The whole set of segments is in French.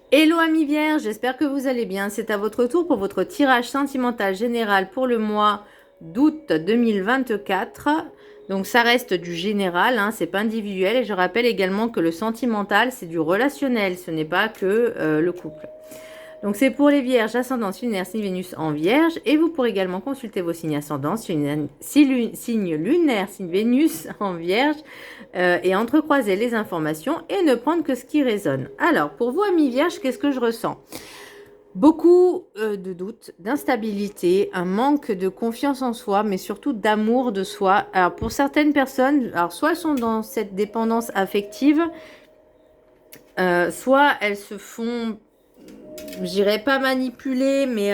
Hello amis vierges, j'espère que vous allez bien. C'est à votre tour pour votre tirage sentimental général pour le mois d'août 2024. Donc ça reste du général, hein, c'est pas individuel. Et je rappelle également que le sentimental, c'est du relationnel, ce n'est pas que le couple. Donc c'est pour les vierges, ascendant, lunaire, signe Vénus en vierge. Et vous pourrez également consulter vos signes ascendants, signe lunaire, signe Vénus en vierge. Et entrecroiser les informations et ne prendre que ce qui résonne. Alors, pour vous, amis vierges, qu'est-ce que je ressens? Beaucoup de doutes, d'instabilité, un manque de confiance en soi, mais surtout d'amour de soi. Alors, pour certaines personnes, alors soit elles sont dans cette dépendance affective, soit elles se font, je dirais pas manipuler, mais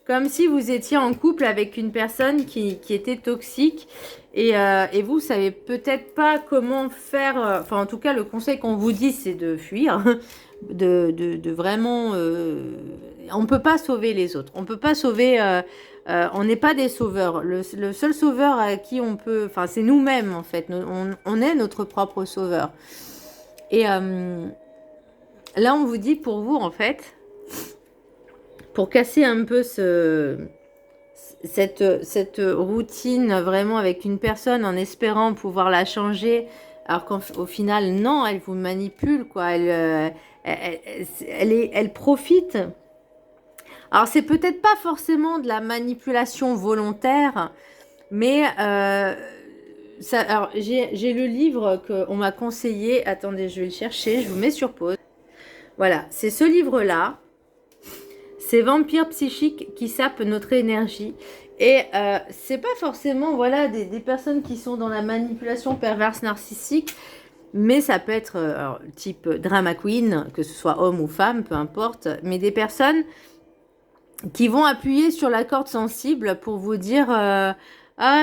comme si vous étiez en couple avec une personne qui était toxique et vous savez peut-être pas comment faire. Enfin, en tout cas, le conseil qu'on vous dit, c'est de fuir, de vraiment. On peut pas sauver les autres. On peut pas sauver. On n'est pas des sauveurs. Le seul sauveur à qui on peut, enfin, c'est nous-mêmes en fait. On est notre propre sauveur. Et là, on vous dit pour vous en fait. Pour casser un peu cette routine vraiment avec une personne en espérant pouvoir la changer, alors qu'au final, non, elle vous manipule, quoi. Elle profite. Alors, c'est peut-être pas forcément de la manipulation volontaire, mais alors, j'ai le livre qu'on m'a conseillé. Attendez, je vais le chercher, je vous mets sur pause. Voilà, c'est ce livre-là. Ces vampires psychiques qui sapent notre énergie. Et c'est pas forcément voilà, des personnes qui sont dans la manipulation perverse narcissique, mais ça peut être alors, type drama queen, que ce soit homme ou femme, peu importe, mais des personnes qui vont appuyer sur la corde sensible pour vous dire ah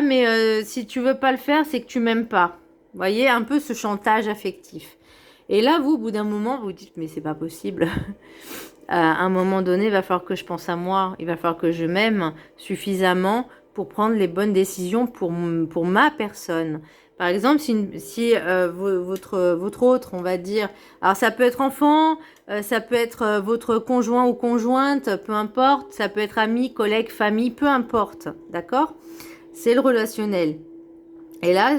mais si tu veux pas le faire, c'est que tu m'aimes pas. Vous voyez, un peu ce chantage affectif. Et là, vous, au bout d'un moment, vous dites mais c'est pas possible. À un moment donné, il va falloir que je pense à moi, il va falloir que je m'aime suffisamment pour prendre les bonnes décisions pour ma personne. Par exemple, si votre autre, on va dire, alors ça peut être enfant, ça peut être votre conjoint ou conjointe, peu importe, ça peut être ami, collègue, famille, peu importe, d'accord? C'est le relationnel. Et là,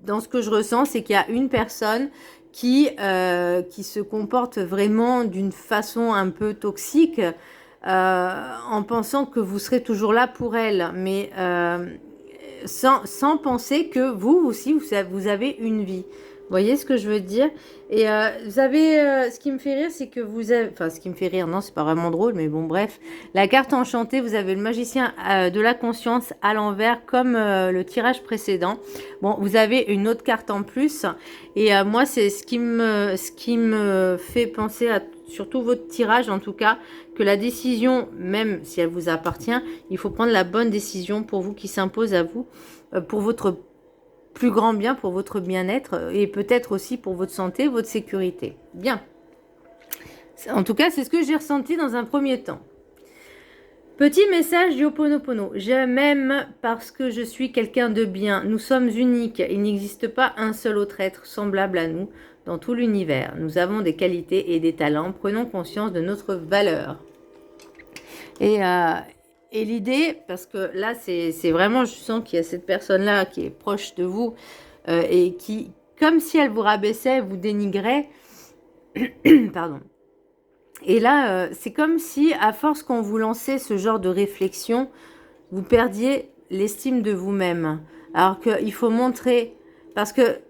dans ce que je ressens, c'est qu'il y a une personne qui se comporte vraiment d'une façon un peu toxique en pensant que vous serez toujours là pour elle, mais sans penser que vous aussi, vous avez une vie. Vous voyez ce que je veux dire? Et vous avez, ce qui me fait rire, c'est que vous avez, enfin, ce qui me fait rire, non, c'est pas vraiment drôle, mais bon, bref, la carte enchantée, vous avez le magicien de la conscience à l'envers, comme le tirage précédent. Bon, vous avez une autre carte en plus, et moi, c'est ce qui me fait penser à surtout votre tirage, en tout cas, que la décision, même si elle vous appartient, il faut prendre la bonne décision pour vous qui s'impose à vous, pour votre plus grand bien, pour votre bien-être et peut-être aussi pour votre santé, votre sécurité. Bien. En tout cas, c'est ce que j'ai ressenti dans un premier temps. Petit message du Ho'oponopono. Je m'aime parce que je suis quelqu'un de bien. Nous sommes uniques. Il n'existe pas un seul autre être semblable à nous dans tout l'univers. Nous avons des qualités et des talents. Prenons conscience de notre valeur. Et l'idée, parce que là, c'est vraiment, je sens qu'il y a cette personne-là qui est proche de vous et qui, comme si elle vous rabaissait, vous dénigrait. Pardon. Et là, c'est comme si, à force qu'on vous lançait ce genre de réflexion, vous perdiez l'estime de vous-même. Alors qu'il faut montrer, parce que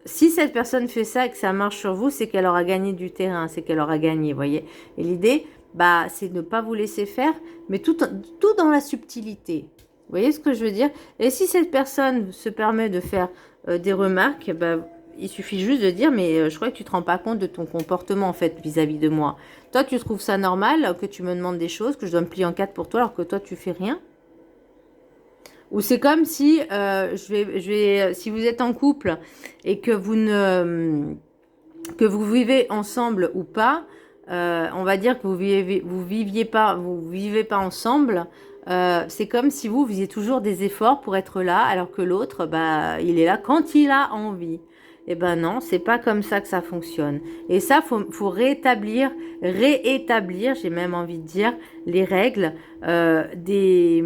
si cette personne fait ça et que ça marche sur vous, c'est qu'elle aura gagné du terrain, c'est qu'elle aura gagné, vous voyez. Et l'idée, bah, c'est de ne pas vous laisser faire, mais tout dans la subtilité. Vous voyez ce que je veux dire? Et si cette personne se permet de faire des remarques, bah, il suffit juste de dire, mais je crois que tu te rends pas compte de ton comportement, en fait, vis-à-vis de moi. Toi, tu trouves ça normal que tu me demandes des choses, que je dois me plier en quatre pour toi, alors que toi, tu fais rien? Ou c'est comme si, si vous êtes en couple et que que vous vivez ensemble ou pas, on va dire que vous vivez pas ensemble. C'est comme si vous faisiez toujours des efforts pour être là, alors que l'autre, bah, il est là quand il a envie. Eh ben non, c'est pas comme ça que ça fonctionne. Et ça, faut réétablir, j'ai même envie de dire, les règles des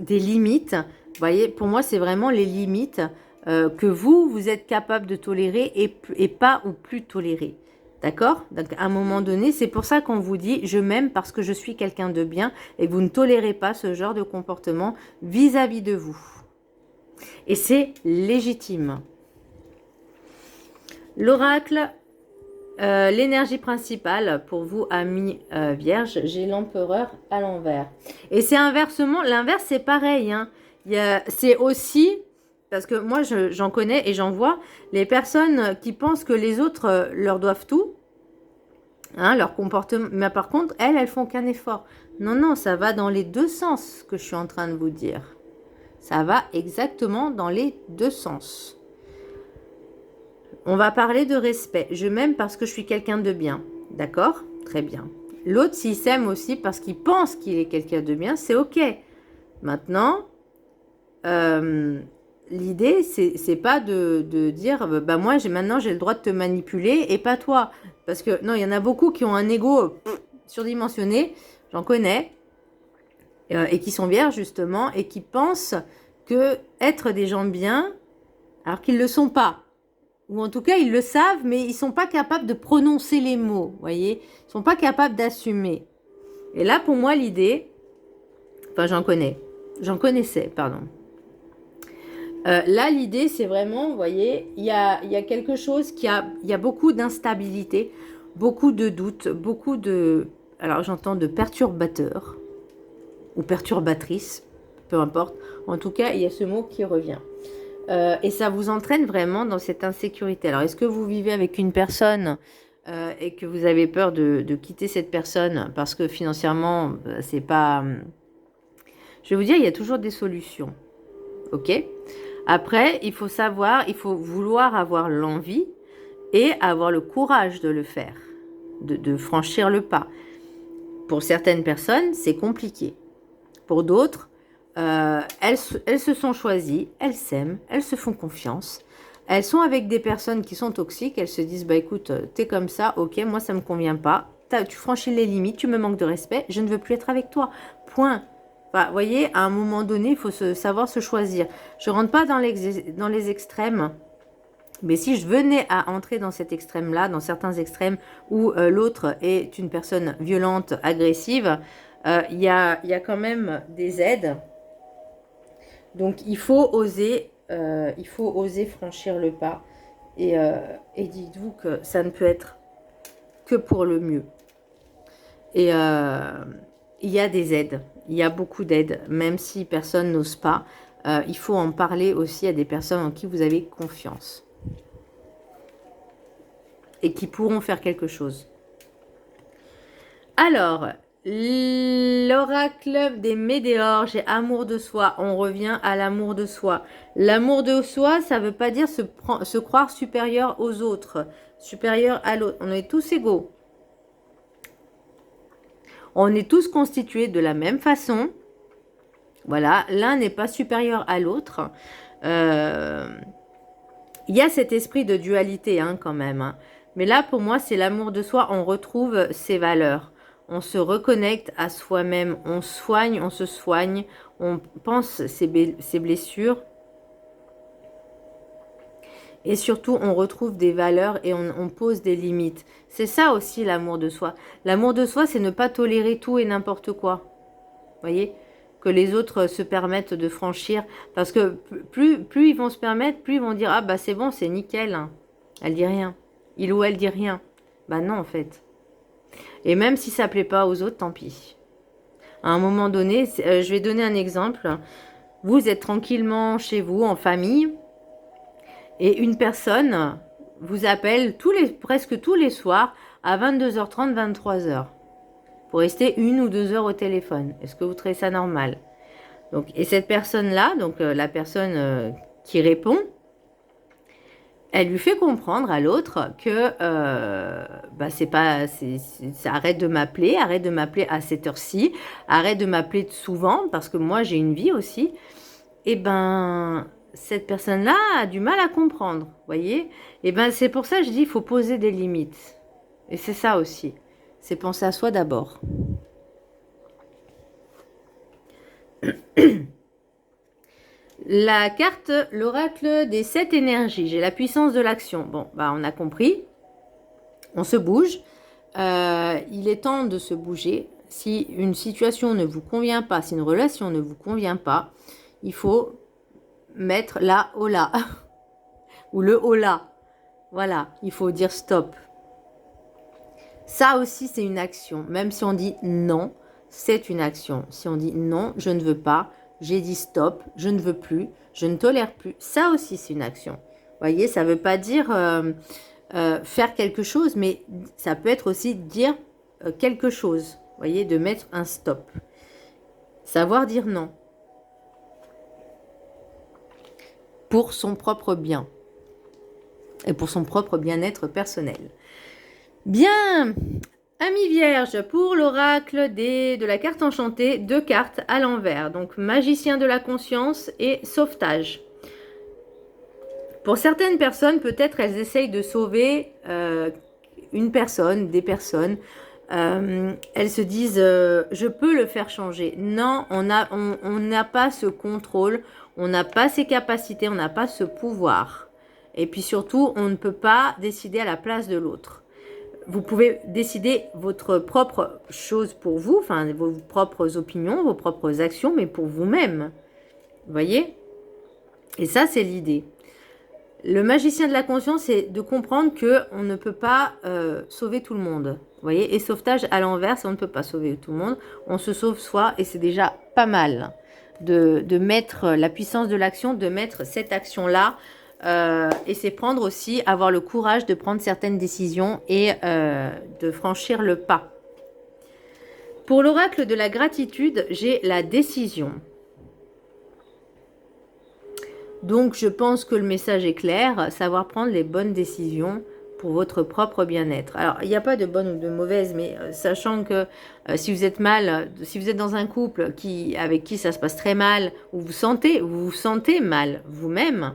limites. Vous voyez, pour moi, c'est vraiment les limites que vous êtes capable de tolérer et pas ou plus tolérer. D'accord? Donc, à un moment donné, c'est pour ça qu'on vous dit « je m'aime parce que je suis quelqu'un de bien » et que vous ne tolérez pas ce genre de comportement vis-à-vis de vous. Et c'est légitime. L'oracle, l'énergie principale pour vous, amis vierges, j'ai l'empereur à l'envers. Et c'est inversement, l'inverse c'est pareil. Hein. C'est aussi, parce que moi j'en connais et j'en vois, les personnes qui pensent que les autres leur doivent tout, hein, leur comportement, mais par contre, elles font qu'un effort. Non, non, ça va dans les deux sens que je suis en train de vous dire. Ça va exactement dans les deux sens. On va parler de respect. Je m'aime parce que je suis quelqu'un de bien. D'accord? Très bien. L'autre, s'il s'aime aussi parce qu'il pense qu'il est quelqu'un de bien, c'est OK. Maintenant, l'idée, c'est pas de dire, bah moi, maintenant, j'ai le droit de te manipuler et pas toi. Parce que, non, il y en a beaucoup qui ont un ego surdimensionné, j'en connais, et qui sont vierges, justement, et qui pensent que être des gens bien, alors qu'ils ne le sont pas. Ou en tout cas, ils le savent, mais ils ne sont pas capables de prononcer les mots, vous voyez. Ils ne sont pas capables d'assumer. Et là, pour moi, l'idée, enfin, j'en connaissais, pardon. Là, l'idée, c'est vraiment, vous voyez, il y a quelque chose il y a beaucoup d'instabilité, beaucoup de doutes, beaucoup de, alors j'entends de perturbateurs, ou perturbatrices, peu importe. En tout cas, il y a ce mot qui revient. Et ça vous entraîne vraiment dans cette insécurité. Alors, est-ce que vous vivez avec une personne et que vous avez peur de quitter cette personne parce que financièrement, c'est pas... Je vais vous dire, il y a toujours des solutions. Ok? Après, il faut savoir, il faut vouloir avoir l'envie et avoir le courage de le faire, de franchir le pas. Pour certaines personnes, c'est compliqué. Pour d'autres, elles se sont choisies, elles s'aiment, elles se font confiance. Elles sont avec des personnes qui sont toxiques, elles se disent, bah écoute, t'es comme ça, ok, moi ça me convient pas, tu franchis les limites, tu me manques de respect, je ne veux plus être avec toi, point. Enfin, vous voyez, à un moment donné, il faut savoir se choisir. Je ne rentre pas dans les extrêmes, mais si je venais à entrer dans cet extrême-là, dans certains extrêmes où l'autre est une personne violente, agressive, il y a quand même des aides. Donc, il faut oser franchir le pas. Et dites-vous que ça ne peut être que pour le mieux. Et il y a des aides. Il y a beaucoup d'aides, même si personne n'ose pas. Il faut en parler aussi à des personnes en qui vous avez confiance. Et qui pourront faire quelque chose. Alors, l'oracle des météores, j'ai amour de soi. On revient à l'amour de soi. L'amour de soi, ça ne veut pas dire se croire supérieur aux autres, supérieur à l'autre. On est tous égaux. On est tous constitués de la même façon. Voilà, l'un n'est pas supérieur à l'autre. Il y a cet esprit de dualité hein, quand même. Hein. Mais là, pour moi, c'est l'amour de soi. On retrouve ses valeurs. On se reconnecte à soi-même. On soigne, on se soigne. On pense ses blessures. Et surtout, on retrouve des valeurs et on pose des limites. C'est ça aussi l'amour de soi. L'amour de soi, c'est ne pas tolérer tout et n'importe quoi. Vous voyez ? Que les autres se permettent de franchir. Parce que plus ils vont se permettre, plus ils vont dire « Ah bah c'est bon, c'est nickel. Hein. Elle dit rien. Il ou elle dit rien. » Bah non en fait. Et même si ça plaît pas aux autres, tant pis. À un moment donné, je vais donner un exemple. Vous êtes tranquillement chez vous, en famille. Et une personne vous appelle presque tous les soirs à 22h30, 23h. Pour rester 1 ou 2 heures au téléphone. Est-ce que vous trouvez ça normal? Donc, et cette personne-là, donc la personne qui répond, elle lui fait comprendre à l'autre que arrête de m'appeler à cette heure-ci, arrête de m'appeler souvent parce que moi j'ai une vie aussi. Et ben cette personne-là a du mal à comprendre, voyez? Et ben c'est pour ça que je dis il faut poser des limites. Et c'est ça aussi. C'est penser à soi d'abord. La carte, l'oracle des 7 énergies. J'ai la puissance de l'action. Bon, bah on a compris. On se bouge. Il est temps de se bouger. Si une situation ne vous convient pas, si une relation ne vous convient pas, il faut mettre la hola ou le hola. Voilà, il faut dire stop. Ça aussi, c'est une action. Même si on dit non, c'est une action. Si on dit non, je ne veux pas, j'ai dit stop, je ne veux plus, je ne tolère plus. Ça aussi, c'est une action. Vous voyez, ça ne veut pas dire faire quelque chose, mais ça peut être aussi dire quelque chose. Vous voyez, de mettre un stop. Savoir dire non. Pour son propre bien. Et pour son propre bien-être personnel. Bien, amis vierges, pour l'oracle de la carte enchantée, 2 cartes à l'envers. Donc, magicien de la conscience et sauvetage. Pour certaines personnes, peut-être elles essayent de sauver une personne, des personnes. Elles se disent, je peux le faire changer. Non, on n'a pas ce contrôle, on n'a pas ces capacités, on n'a pas ce pouvoir. Et puis surtout, on ne peut pas décider à la place de l'autre. Vous pouvez décider votre propre chose pour vous, enfin vos propres opinions, vos propres actions, mais pour vous-même. Vous voyez? Et ça, c'est l'idée. Le magicien de la conscience, c'est de comprendre qu'on ne peut pas sauver tout le monde. Vous voyez? Et sauvetage à l'inverse, on ne peut pas sauver tout le monde. On se sauve soi et c'est déjà pas mal de mettre la puissance de l'action, de mettre cette action-là. Et c'est prendre aussi, avoir le courage de prendre certaines décisions et de franchir le pas. Pour l'oracle de la gratitude, j'ai la décision. Donc je pense que le message est clair, savoir prendre les bonnes décisions pour votre propre bien-être. Alors il n'y a pas de bonne ou de mauvaise, mais sachant que si vous êtes mal, si vous êtes dans un couple avec qui ça se passe très mal, ou vous vous sentez mal vous-même,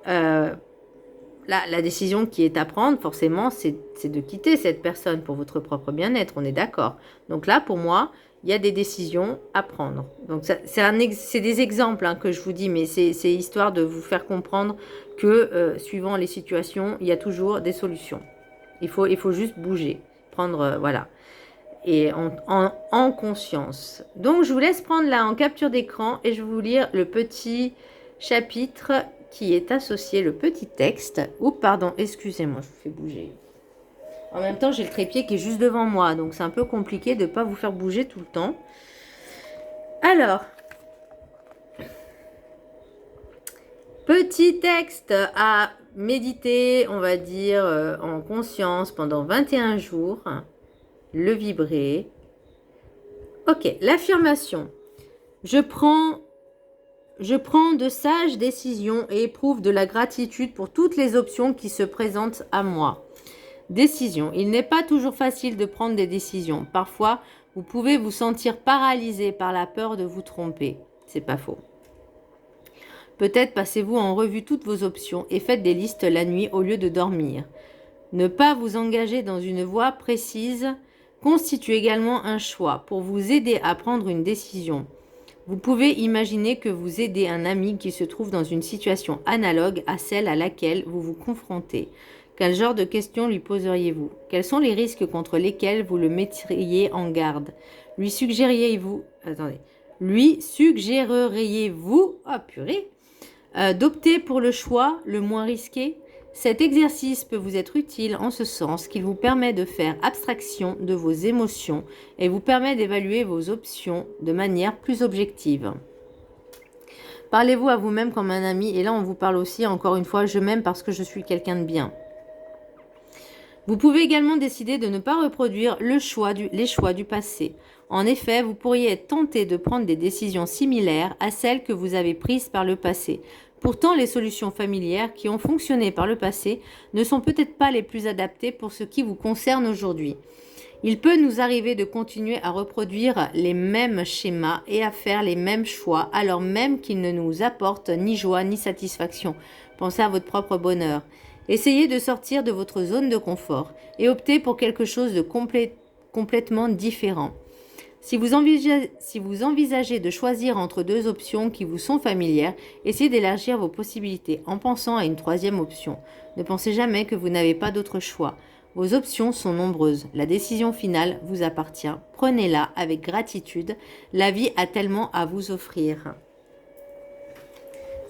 la décision qui est à prendre, forcément, c'est de quitter cette personne pour votre propre bien-être, on est d'accord. Donc là, pour moi, il y a des décisions à prendre. Donc c'est des exemples que je vous dis, mais c'est histoire de vous faire comprendre que suivant les situations, il y a toujours des solutions. Il faut juste bouger, prendre, voilà, et en conscience. Donc je vous laisse prendre là en capture d'écran et je vais vous lire le petit chapitre qui est associé, le petit texte. Oups, pardon, excusez-moi, je vous fais bouger. En même temps, j'ai le trépied qui est juste devant moi, donc c'est un peu compliqué de ne pas vous faire bouger tout le temps. Alors, petit texte à méditer, on va dire, en conscience pendant 21 jours. Le vibrer. Ok, l'affirmation. Je prends de sages décisions et éprouve de la gratitude pour toutes les options qui se présentent à moi. Décision. Il n'est pas toujours facile de prendre des décisions. Parfois, vous pouvez vous sentir paralysé par la peur de vous tromper. C'est pas faux. Peut-être passez-vous en revue toutes vos options et faites des listes la nuit au lieu de dormir. Ne pas vous engager dans une voie précise constitue également un choix pour vous aider à prendre une décision. Vous pouvez imaginer que vous aidez un ami qui se trouve dans une situation analogue à celle à laquelle vous vous confrontez. Quel genre de questions lui poseriez-vous? Quels sont les risques contre lesquels vous le mettriez en garde? Lui suggéreriez-vous oh purée, d'opter pour le choix le moins risqué? Cet exercice peut vous être utile en ce sens qu'il vous permet de faire abstraction de vos émotions et vous permet d'évaluer vos options de manière plus objective. Parlez-vous à vous-même comme un ami, et là on vous parle aussi, encore une fois, je m'aime parce que je suis quelqu'un de bien. Vous pouvez également décider de ne pas reproduire les choix du passé. En effet, vous pourriez être tenté de prendre des décisions similaires à celles que vous avez prises par le passé. Pourtant, les solutions familières qui ont fonctionné par le passé ne sont peut-être pas les plus adaptées pour ce qui vous concerne aujourd'hui. Il peut nous arriver de continuer à reproduire les mêmes schémas et à faire les mêmes choix, alors même qu'ils ne nous apportent ni joie ni satisfaction. Pensez à votre propre bonheur. Essayez de sortir de votre zone de confort et optez pour quelque chose de complètement différent. Si vous envisagez de choisir entre deux options qui vous sont familières, essayez d'élargir vos possibilités en pensant à une troisième option. Ne pensez jamais que vous n'avez pas d'autre choix. Vos options sont nombreuses. La décision finale vous appartient. Prenez-la avec gratitude. La vie a tellement à vous offrir.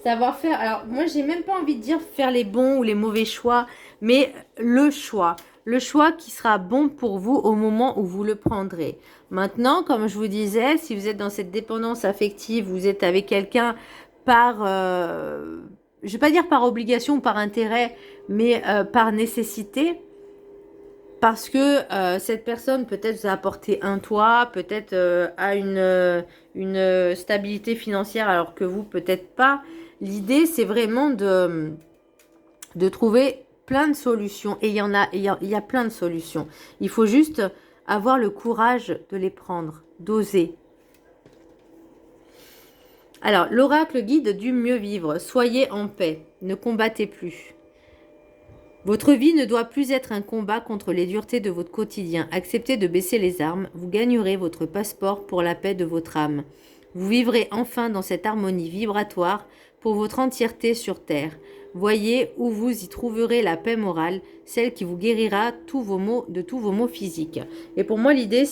Savoir faire. Alors, moi, j'ai même pas envie de dire faire les bons ou les mauvais choix, mais le choix. Le choix qui sera bon pour vous au moment où vous le prendrez. Maintenant, comme je vous disais, si vous êtes dans cette dépendance affective, vous êtes avec quelqu'un par, je ne vais pas dire par obligation ou par intérêt, mais par nécessité, parce que cette personne peut-être vous a apporté un toit, peut-être a une stabilité financière alors que vous peut-être pas. L'idée c'est vraiment de trouver plein de solutions et il y a plein de solutions. Il faut juste avoir le courage de les prendre, d'oser. Alors, l'oracle guide du mieux vivre. Soyez en paix, ne combattez plus. Votre vie ne doit plus être un combat contre les duretés de votre quotidien. Acceptez de baisser les armes, vous gagnerez votre passeport pour la paix de votre âme. Vous vivrez enfin dans cette harmonie vibratoire pour votre entièreté sur Terre. Voyez où vous y trouverez la paix morale, celle qui vous guérira de tous vos maux physiques. Et pour moi, l'idée,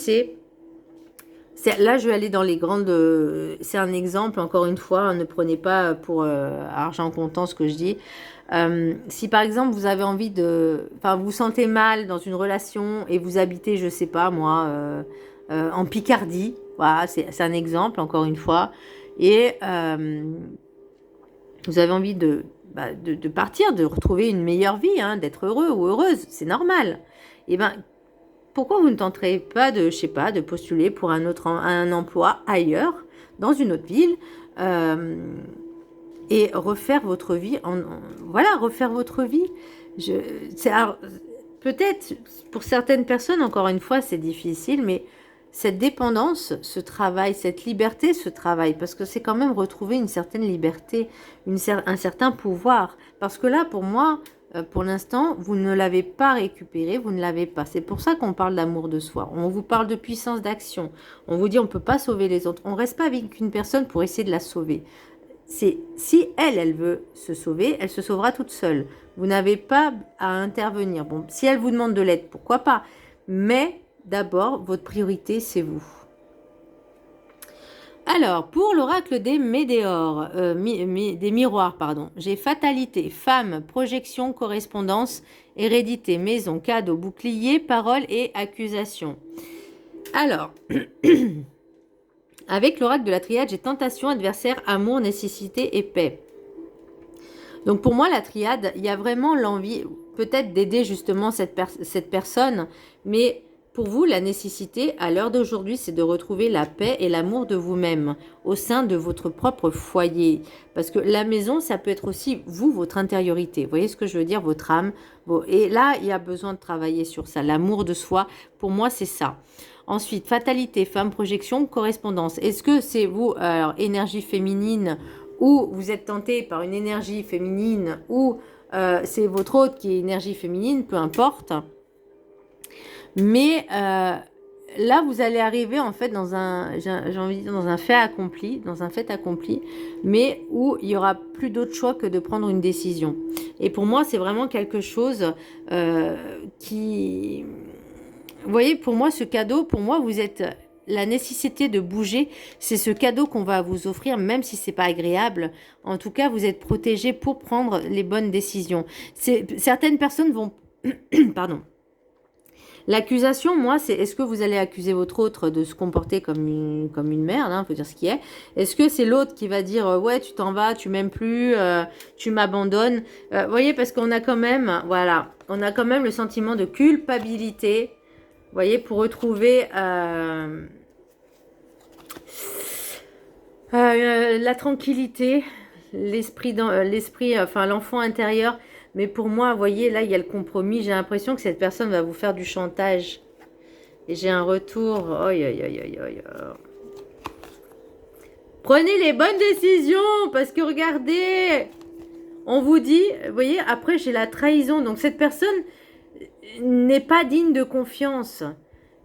là, je vais aller dans les grandes... c'est un exemple, encore une fois, hein, ne prenez pas pour argent comptant ce que je dis. Si par exemple, vous avez envie de... Enfin, vous vous sentez mal dans une relation et vous habitez, je sais pas moi, en Picardie. Voilà, c'est un exemple, encore une fois. Et vous avez envie de partir, de retrouver une meilleure vie, hein, d'être heureux ou heureuse. C'est normal. Et ben, pourquoi vous ne tenterez pas de, je sais pas, de postuler pour un emploi ailleurs, dans une autre ville, et refaire votre vie, voilà, refaire votre vie. Peut-être, pour certaines personnes, encore une fois, c'est difficile, mais cette dépendance, ce travail, cette liberté, ce travail, parce que c'est quand même retrouver une certaine liberté, un certain pouvoir. Parce que là, pour moi, pour l'instant, vous ne l'avez pas récupéré, vous ne l'avez pas. C'est pour ça qu'on parle d'amour de soi. On vous parle de puissance d'action. On vous dit on ne peut pas sauver les autres. On ne reste pas avec une personne pour essayer de la sauver. Si elle veut se sauver, elle se sauvera toute seule. Vous n'avez pas à intervenir. Bon, si elle vous demande de l'aide, pourquoi pas. Mais d'abord, votre priorité, c'est vous. Alors, pour l'oracle des météores, des miroirs, pardon, j'ai fatalité, femme, projection, correspondance, hérédité, maison, cadeau, bouclier, parole et accusation. Alors, avec l'oracle de la triade, j'ai tentation, adversaire, amour, nécessité et paix. Donc pour moi, la triade, il y a vraiment l'envie peut-être d'aider justement cette personne, mais pour vous, la nécessité à l'heure d'aujourd'hui, c'est de retrouver la paix et l'amour de vous-même au sein de votre propre foyer. Parce que la maison, ça peut être aussi vous, votre intériorité. Vous voyez ce que je veux dire, votre âme. Et là, il y a besoin de travailler sur ça. L'amour de soi, pour moi, c'est ça. Ensuite, fatalité, femme, projection, correspondance. Est-ce que c'est vous, alors, énergie féminine, ou vous êtes tenté par une énergie féminine, ou c'est votre hôte qui est énergie féminine, peu importe. Mais là, vous allez arriver en fait dans j'ai envie de dire dans un fait accompli, mais où il y aura plus d'autre choix que de prendre une décision. Et pour moi, c'est vraiment quelque chose qui, vous voyez, pour moi, ce cadeau, pour moi, vous êtes la nécessité de bouger, c'est ce cadeau qu'on va vous offrir, même si c'est pas agréable. En tout cas, vous êtes protégé pour prendre les bonnes décisions. Certaines personnes vont, pardon. L'accusation, moi, c'est est-ce que vous allez accuser votre autre de se comporter comme une merde, hein, faut dire ce qui est. Est-ce que c'est l'autre qui va dire ouais, tu t'en vas, tu m'aimes plus, tu m'abandonnes. Vous voyez, parce qu'on a quand même, voilà, on a quand même le sentiment de culpabilité. Vous voyez, pour retrouver la tranquillité, l'esprit, enfin l'enfant intérieur. Mais pour moi, vous voyez, là, il y a le compromis. J'ai l'impression que cette personne va vous faire du chantage. Et j'ai un retour. Aïe, aïe, aïe, aïe, aïe. Prenez les bonnes décisions, parce que regardez, on vous dit, vous voyez, après j'ai la trahison. Donc cette personne n'est pas digne de confiance.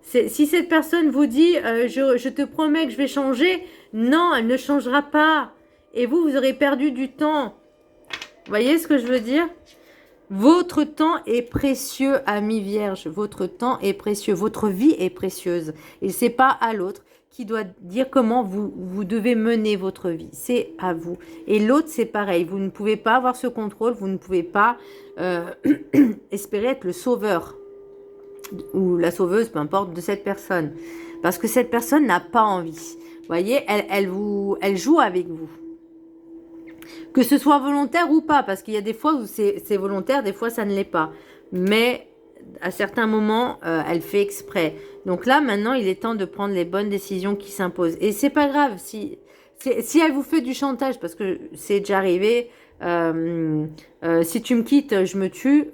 Si cette personne vous dit, je te promets que je vais changer, non, elle ne changera pas. Et vous aurez perdu du temps. Vous voyez ce que je veux dire? Votre temps est précieux, ami vierge. Votre temps est précieux. Votre vie est précieuse. Et ce n'est pas à l'autre qui doit dire comment vous devez mener votre vie. C'est à vous. Et l'autre, c'est pareil. Vous ne pouvez pas avoir ce contrôle. Vous ne pouvez pas espérer être le sauveur ou la sauveuse, peu importe, de cette personne. Parce que cette personne n'a pas envie. Vous voyez, elle joue avec vous. Que ce soit volontaire ou pas, parce qu'il y a des fois où c'est volontaire, des fois ça ne l'est pas. Mais à certains moments, elle fait exprès. Donc là, maintenant, il est temps de prendre les bonnes décisions qui s'imposent. Et c'est pas grave si elle vous fait du chantage, parce que c'est déjà arrivé. Si tu me quittes, je me tue.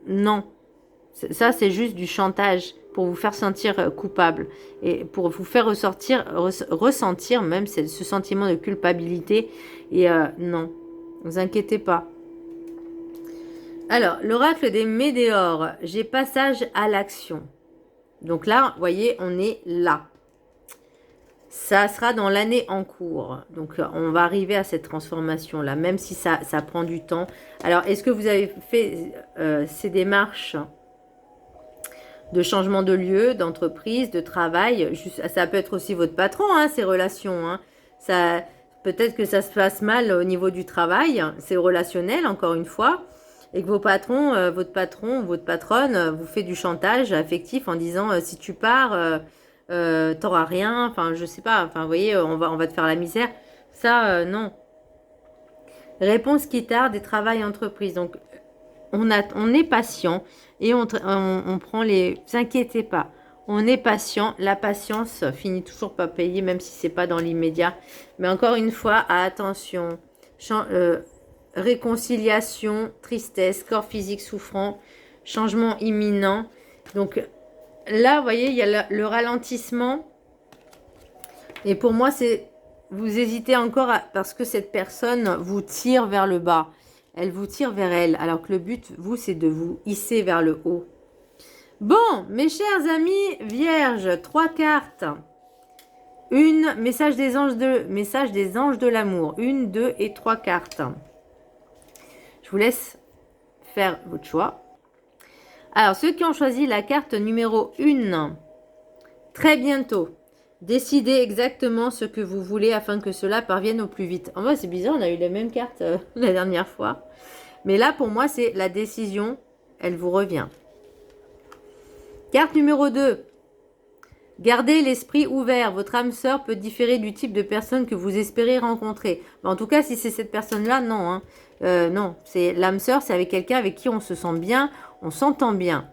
Non. Ça, c'est juste du chantage pour vous faire sentir coupable et pour vous faire ressentir même ce sentiment de culpabilité. Et non, ne vous inquiétez pas. Alors, l'oracle des météores, j'ai passage à l'action. Donc là, vous voyez, on est là. Ça sera dans l'année en cours. Donc, on va arriver à cette transformation-là, même si ça prend du temps. Alors, est-ce que vous avez fait ces démarches de changement de lieu, d'entreprise, de travail? Ça peut être aussi votre patron, hein, ces relations. Hein. Peut-être que ça se passe mal au niveau du travail. C'est relationnel, encore une fois. Et que votre patronne vous fait du chantage affectif en disant si tu pars, t'auras rien. Enfin, je sais pas. Enfin, vous voyez, on va te faire la misère. Ça, non. Réponse qui tarde et travail entreprise. Donc, on est patient et on prend les... Ne vous inquiétez pas. On est patient. La patience finit toujours par payer, même si c'est pas dans l'immédiat. Mais encore une fois, attention. Réconciliation, tristesse, corps physique souffrant, changement imminent. Donc là, vous voyez, il y a le ralentissement. Et pour moi, c'est... Vous hésitez encore parce que cette personne vous tire vers le bas. Elle vous tire vers elle. Alors que le but, vous, c'est de vous hisser vers le haut. Bon, mes chers amis vierges, 3 cartes. Message des anges de l'amour. 1, 2 et 3 cartes. Je vous laisse faire votre choix. Alors, ceux qui ont choisi la carte numéro 1, très bientôt, décidez exactement ce que vous voulez afin que cela parvienne au plus vite. En vrai, c'est bizarre, on a eu les mêmes cartes la dernière fois. Mais là, pour moi, c'est la décision, elle vous revient. Carte numéro 2. Gardez l'esprit ouvert. Votre âme sœur peut différer du type de personne que vous espérez rencontrer. En tout cas, si c'est cette personne-là, non. Hein. Non, c'est l'âme sœur, c'est avec quelqu'un avec qui on se sent bien, on s'entend bien.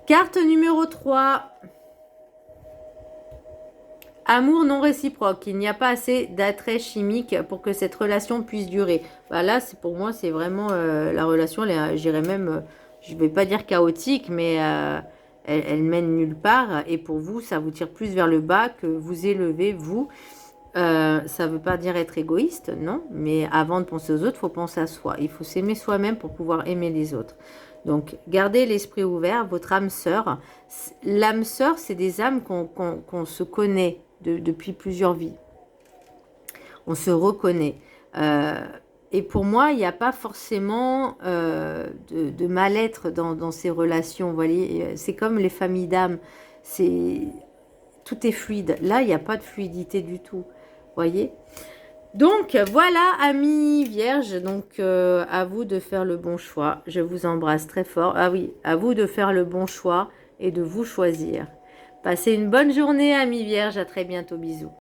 Carte numéro 3. Amour non réciproque. Il n'y a pas assez d'attrait chimique pour que cette relation puisse durer. Bah là, pour moi, c'est vraiment la relation, j'irais même, je ne vais pas dire chaotique, mais elle mène nulle part. Et pour vous, ça vous tire plus vers le bas que vous élevez, vous. Ça ne veut pas dire être égoïste, non. Mais avant de penser aux autres, il faut penser à soi. Il faut s'aimer soi-même pour pouvoir aimer les autres. Donc, gardez l'esprit ouvert. Votre âme sœur. L'âme sœur, c'est des âmes qu'on se connaît depuis plusieurs vies. On se reconnaît. Et pour moi, il n'y a pas forcément de mal-être dans ces relations. Vous voyez, c'est comme les familles d'âmes. Tout est fluide. Là, il n'y a pas de fluidité du tout. Voyez. Donc voilà, amis vierges, donc à vous de faire le bon choix. Je vous embrasse très fort. Ah oui, à vous de faire le bon choix et de vous choisir. Passez une bonne journée, amis vierges. À très bientôt. Bisous.